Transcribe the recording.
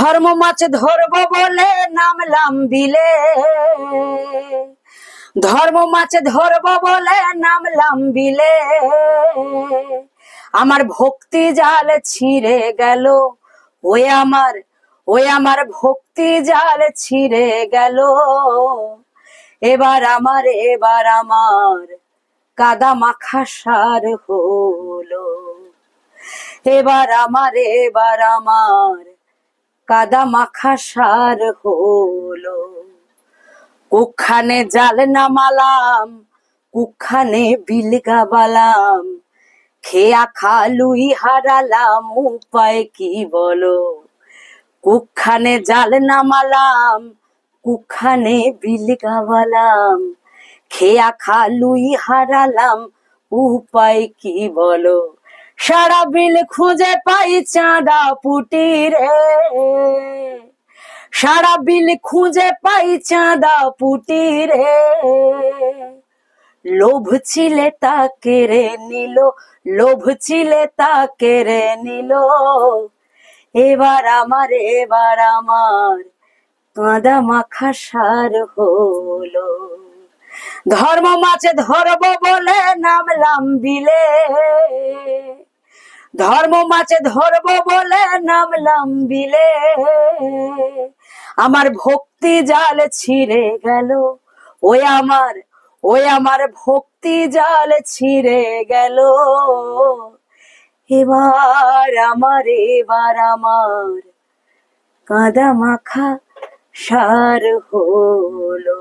ধর্ম মাছ ধরবো বলে নামলাম বিলে, ধর্ম মাছ ধরবো বলে নামলাম বিলে। আমার ভক্তি জাল ছিঁড়ে গেল, ওই আমার ভক্তি জাল ছিঁড়ে গেল। এবার আমার কাদা মাখা সার হলো। এবার আমার কাদা মাখা সার হলো। কুখানে জাল নামালাম, কুখানে বিলগা বালাম, খেয়া খালুই হারালাম, উপায় কি বলো। কুখানে জাল নামালাম, কুখানে বিলগা বালাম, খেয়া খালুই হারালাম, উপায় কি বলো। সারা বিল খুঁজে পাই চাঁদা পুটি রে, সারা বিল খুঁজে পাই চাঁদা পুটি রে। লোভ ছিলে তা কেড়ে নিল, লোভ ছিলে তা কেড়ে নিল। এবার আমার কাঁদা মাখা সার হলো। ধর্ম মাছ ধরবো বলে নামলাম বিলে, ধর্ম মাছ ধরবো বলে নামলাম বিলে। আমার ভক্তি জাল ছিঁড়ে গেল, ওই আমার ভক্তি জাল ছিঁড়ে গেল। এবার আমার কাদা মাখা সার হলো।